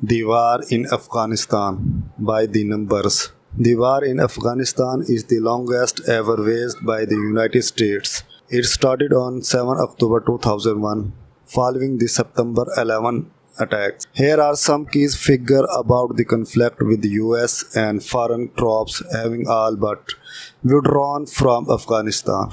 The War in Afghanistan by the numbers. The war in Afghanistan is the longest ever waged by the United States. It started on 7 October 2001 following the September 11 attacks. Here are some key figures about the conflict with the US and foreign troops having all but withdrawn from Afghanistan.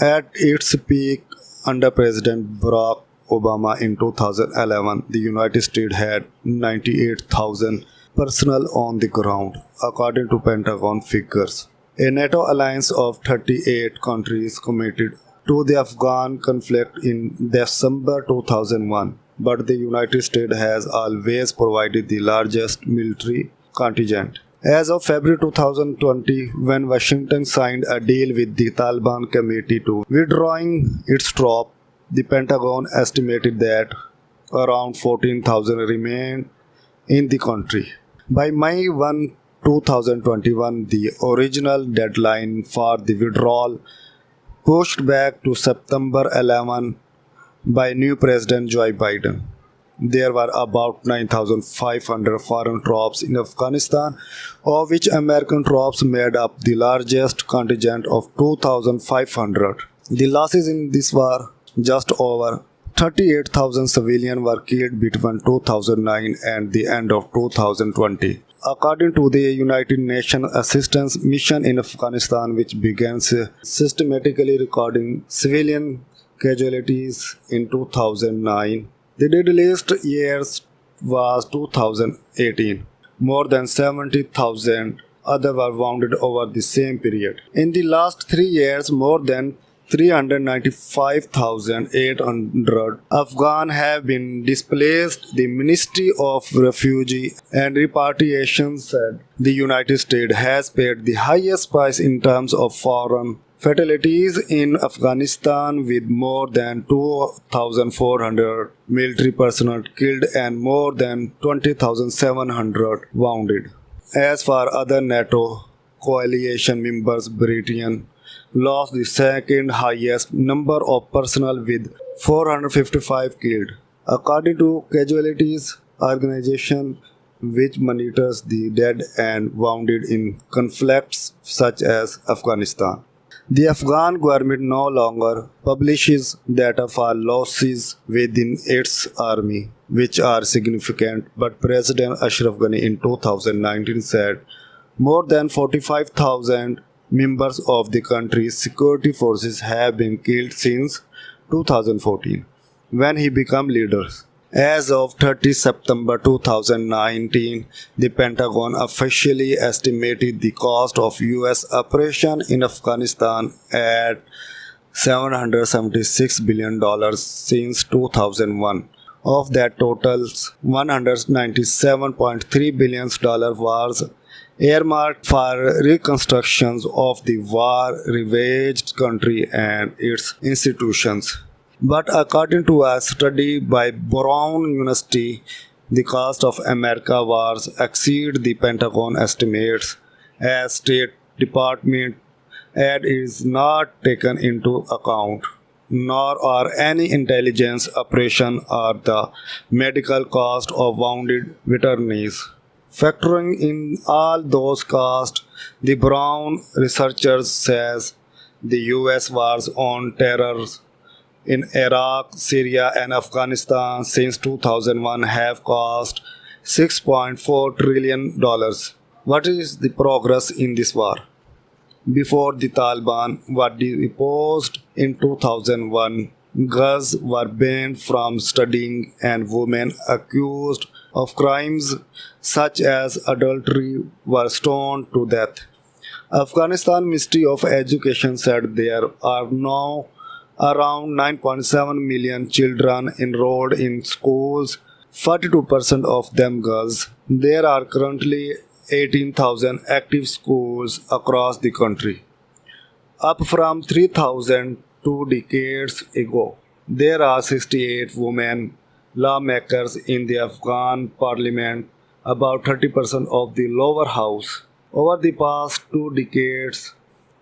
At its peak under President Barack Obama in 2011, the United States had 98,000 personnel on the ground, according to Pentagon figures. A NATO alliance of 38 countries committed to the Afghan conflict in December 2001, but the United States has always provided the largest military contingent. As of February 2020, when Washington signed a deal with the Taliban committee to withdrawing its troops, the Pentagon estimated that around 14,000 remained in the country. By May 1, 2021, the original deadline for the withdrawal pushed back to September 11 by new President Joe Biden. There were about 9,500 foreign troops in Afghanistan, of which American troops made up the largest contingent of 2,500. The losses in this war, just over 38,000 civilians were killed between 2009 and the end of 2020. According to the United Nations Assistance Mission in Afghanistan, which began systematically recording civilian casualties in 2009, the deadliest year was 2018. More than 70,000 others were wounded over the same period. In the last 3 years, more than 395,800 Afghans have been displaced, the Ministry of Refugee and Repatriation said. The United States has paid the highest price in terms of foreign fatalities in Afghanistan, with more than 2,400 military personnel killed and more than 20,700 wounded. As for other NATO coalition members, Britain lost the second highest number of personnel with 455 killed. According to Casualties Organization, which monitors the dead and wounded in conflicts such as Afghanistan, the Afghan government no longer publishes data for losses within its army, which are significant, but President Ashraf Ghani in 2019 said more than 45,000 members of the country's security forces have been killed since 2014, when he became leader. As of 30 September 2019, the Pentagon officially estimated the cost of US operation in Afghanistan at $776 billion since 2001. Of that total, $197.3 billion was earmarked for reconstructions of the war-ravaged country and its institutions. But according to a study by Brown University, the cost of America wars exceed the Pentagon estimates, as State Department aid is not taken into account, nor are any intelligence operation or the medical cost of wounded veterans. Factoring in all those costs, the Brown researchers says the US wars on terror in Iraq, Syria and Afghanistan since 2001 have cost $6.4 trillion. What is the progress in this war? Before the Taliban were deposed in 2001, girls were banned from studying and women accused of crimes such as adultery were stoned to death. Afghanistan Ministry of Education said there are now around 9.7 million children enrolled in schools, 42% of them girls. There are currently 18,000 active schools across the country, up from 3,000 2 decades ago. There are 68 women lawmakers in the Afghan parliament, about 30% of the lower house. Over the past 2 decades,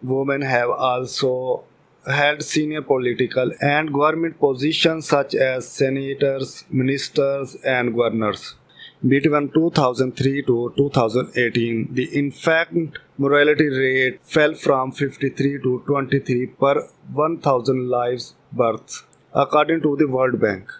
women have also held senior political and government positions such as senators, ministers, and governors. Between 2003 to 2018, the infant mortality rate fell from 53 to 23 per 1,000 lives births, according to the World Bank.